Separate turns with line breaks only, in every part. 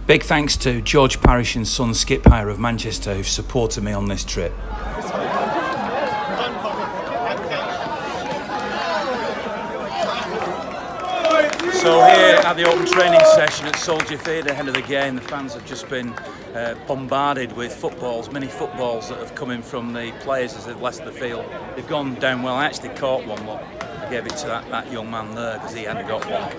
Big thanks to George Parish and Son Skip Hire of Manchester who've supported me on this trip. So here at the open training session at Soldier Theatre ahead of the game, the fans have just been bombarded with footballs, mini footballs that have come in from the players as they've left the field. They've gone down well. I actually caught one, but I gave it to that young man there because he hadn't got one.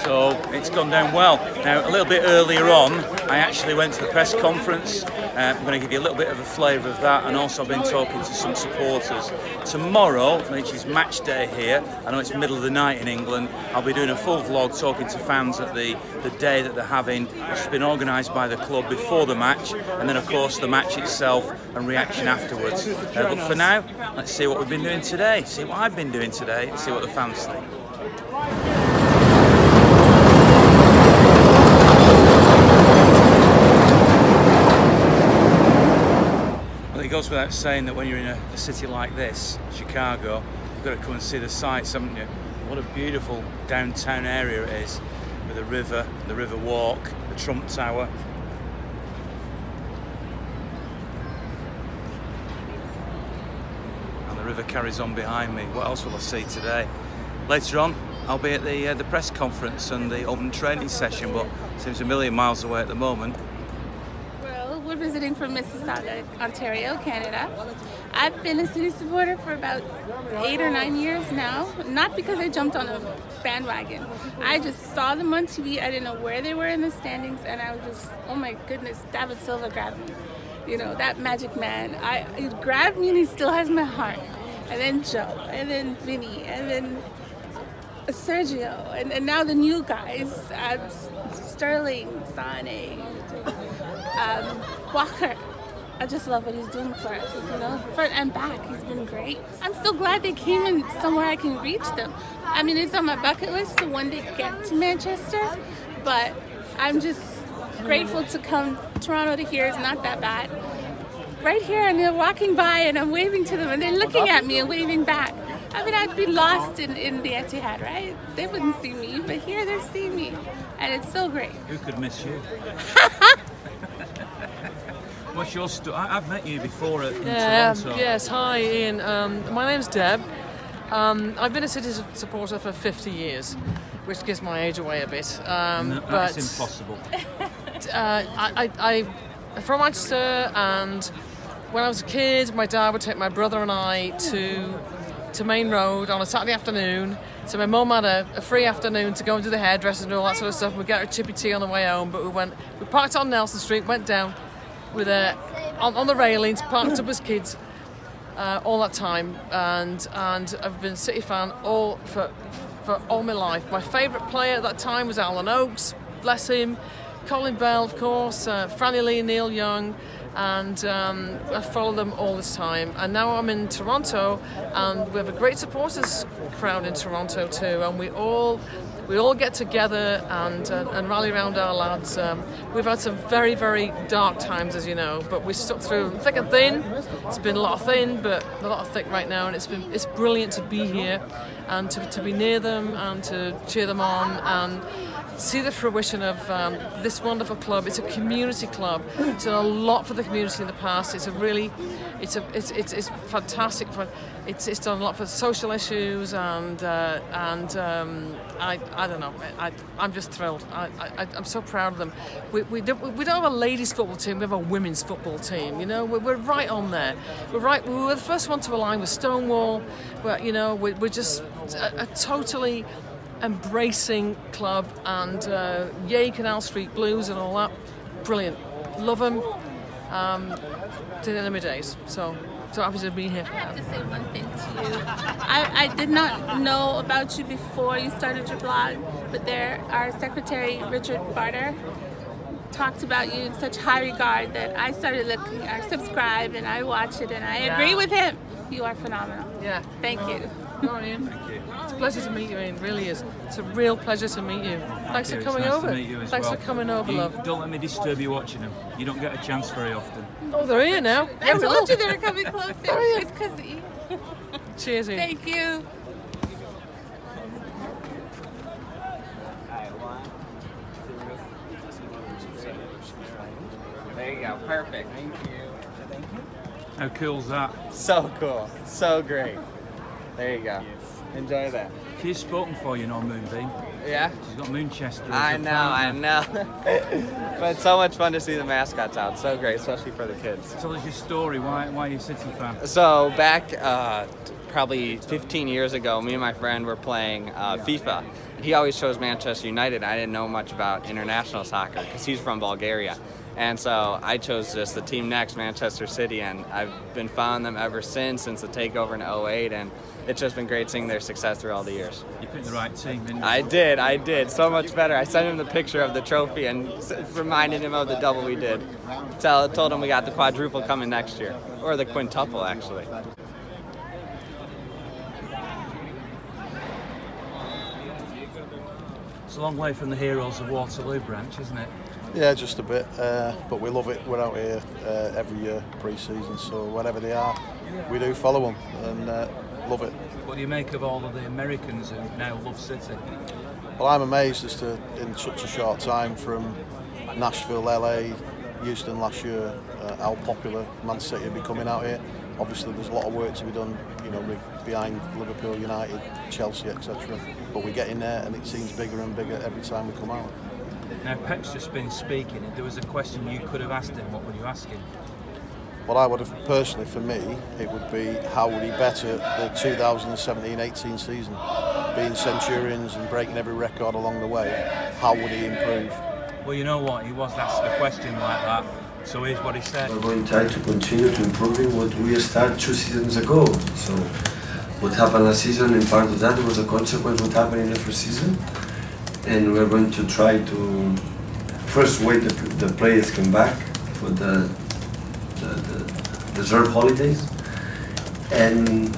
So it's gone down well. Now, a little bit earlier on, I actually went to the press conference. I'm going to give you a little bit of a flavour of that, and also I've been talking to some supporters. Tomorrow, which is match day here, I know it's middle of the night in England, I'll be doing a full vlog talking to fans at the day that they're having, which has been organised by the club before the match, and then of course the match itself and reaction afterwards. But for now, let's see what we've been doing today, see what I've been doing today, and see what the fans think. It goes without saying that when you're in a city like this, Chicago, you've got to come and see the sights, haven't you? What a beautiful downtown area it is, with the river walk, the Trump Tower. And the river carries on behind me. What else will I see today? Later on, I'll be at the press conference and the open training session, but it seems a million miles away at the moment.
We're visiting from Mississauga, Ontario, Canada. I've been a City supporter for about 8 or 9 years now, not because I jumped on a bandwagon. I just saw them on TV, I didn't know where they were in the standings, and I was just, oh my goodness, David Silva grabbed me. You know, that magic man. He grabbed me and he still has my heart. And then Joe, and then Vinny, and then Sergio, and now the new guys, Sterling, Sane, Walker. I just love what he's doing for us, you know, front and back. He's been great. I'm so glad they came in somewhere I can reach them. I mean, it's on my bucket list to one day get to Manchester, but I'm just grateful to come. Toronto to here is not that bad. Right here, and they're walking by and I'm waving to them and they're looking at me and waving back. I mean, I'd be lost in the Etihad, right? They wouldn't see me, but here they're seeing me, and it's so great.
Who could miss you? What's your story? I've met you before in Toronto.
Yes, hi Ian. My name's Deb. I've been a City supporter for 50 years, which gives my age away a bit.
No, that's impossible.
I'm from Manchester, and when I was a kid, my dad would take my brother and I to Main Road on a Saturday afternoon. So my mum had a free afternoon to go and do the hairdressing and all that sort of stuff. We'd get our chippy tea on the way home, but we parked on Nelson Street, went down with on the railings, parked up as kids all that time, and I've been a City fan for all my life. My favourite player at that time was Alan Oakes, bless him, Colin Bell, of course, Franny Lee, Neil Young, and I followed them all this time. And now I'm in Toronto, and we have a great supporters crowd in Toronto too, and we all get together and rally around our lads. We've had some very, very dark times, as you know, but we stuck through thick and thin. It's been a lot of thin, but a lot of thick right now, and it's brilliant to be here and to be near them and to cheer them on and see the fruition of this wonderful club. It's a community club. It's done a lot for the community in the past. It's fantastic. It's done a lot for social issues, and I don't know. I'm just thrilled. I'm so proud of them. We don't have a ladies' football team. We have a women's football team. You know, we're right on there. We were the first one to align with Stonewall. But you know, we're just a totally embracing club, and yay Canal Street Blues and all that. Brilliant. Love them. To the end of my days. So happy to be here.
I have to say one thing to you. I did not know about you before you started your blog, but our secretary, Richard Barter, talked about you in such high regard that I started looking, I subscribe, and I watch it, and I agree with him. You are phenomenal.
Yeah.
Thank you.
Go on, Ian. Thank you. It's a pleasure to meet you, Ian. It really is. It's a real pleasure to meet you. Thanks for coming over.
Nice to meet you as
Thanks
well.
for coming over, love.
Don't let me disturb you watching them. You don't get a chance very often.
Oh, they're here now.
I told you they were coming closer. It's because of you.
Cheers, Ian.
Thank you.
go. Perfect. Thank you. Thank you.
How cool's that?
So cool. So great. There you go. Enjoy that.
She's spoken for you, Moonbeam.
Yeah?
She's got Moonchester.
I know. But it's so much fun to see the mascots out. So great, especially for the kids.
Tell us your story. Why are you a City fan?
So back probably 15 years ago, me and my friend were playing FIFA. He always chose Manchester United. I didn't know much about international soccer because he's from Bulgaria. And so I chose just the team next, Manchester City, and I've been following them ever since the takeover in 2008, and it's just been great seeing their success through all the years.
You picked the right team, didn't you?
I did. So much better. I sent him the picture of the trophy and reminded him of the double we did. Told him we got the quadruple coming next year, or the quintuple, actually.
It's a long way from the heroes of Waterloo branch, isn't it?
Yeah, just a bit, but we love it. We're out here every year, pre-season, so wherever they are, we do follow them and love it.
What do you make of all of the Americans who now love City?
Well, I'm amazed as to, in such a short time, from Nashville, LA, Houston last year, how popular Man City will be coming out here. Obviously, there's a lot of work to be done, behind Liverpool, United, Chelsea, etc. But we get in there, and it seems bigger and bigger every time we come out.
Now, Pep's just been speaking. If there was a question you could have asked him, what would you ask him?
Well, I would have, personally, for me, it would be how would he better the 2017-18 season? Being Centurions and breaking every record along the way, how would he improve?
Well, you know what? He was asked a question like that, so here's what he said.
We're going to try to continue to improving what we started 2 seasons ago. So, what happened last season, and part of that was a consequence of what happened in the first season. And we're going to try to first wait the players come back for the reserve holidays, and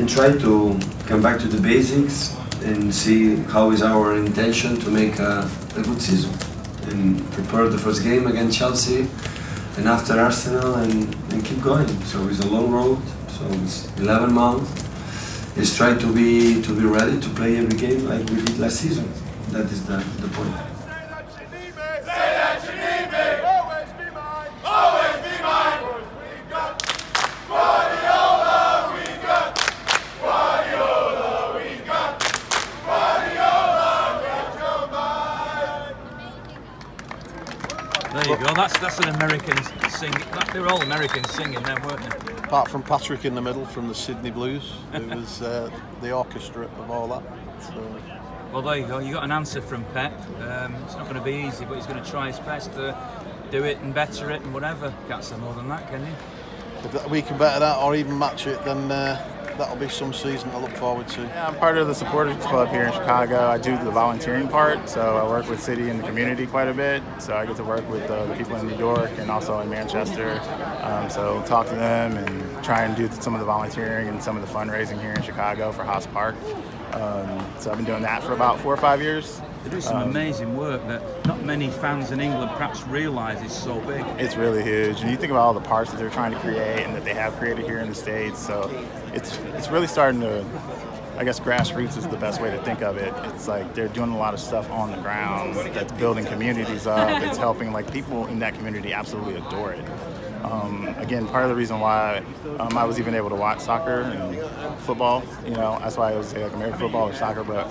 try to come back to the basics and see how is our intention to make a good season and prepare the first game against Chelsea and after Arsenal and keep going. So it's a long road. So it's 11 months. It's try to be ready to play every game like we did last season. That is the point.
There you go. That's an American singing. They were all Americans singing then, weren't they?
Apart from Patrick in the middle from the Sydney Blues, who was the orchestra of all that. So.
Well, there you go. You got an answer from Pep. It's not going to be easy, but he's going to try his best to do it and better it and whatever. Can't say more than that, can you?
If we can better that or even match it, then that'll be some season to look forward to.
Yeah, I'm part of the supporters club here in Chicago. I do the volunteering part, so I work with City and the community quite a bit. So I get to work with the people in New York and also in Manchester. So talk to them and try and do some of the volunteering and some of the fundraising here in Chicago for Haas Park. So I've been doing that for about 4 or 5 years.
They do some amazing work that not many fans in England perhaps realise is so big.
It's really huge, and you think about all the parks that they're trying to create and that they have created here in the States. So it's really starting to, I guess grassroots is the best way to think of it. It's like they're doing a lot of stuff on the ground that's building communities up. It's helping, like, people in that community absolutely adore it. Again, part of the reason why I was even able to watch soccer and football, that's why I was like American football or soccer, but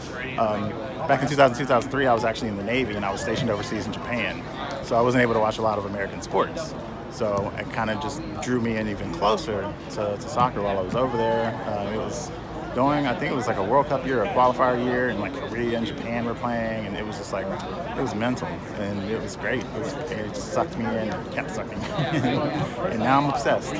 back in 2002, 2003, I was actually in the Navy and I was stationed overseas in Japan. So I wasn't able to watch a lot of American sports. So it kind of just drew me in even closer to soccer while I was over there. It was going, I think it was like a World Cup year, a qualifier year, and like Korea and Japan were playing, and it was just like, it was mental, and it was great. It just sucked me in, and kept sucking me in, and now I'm obsessed.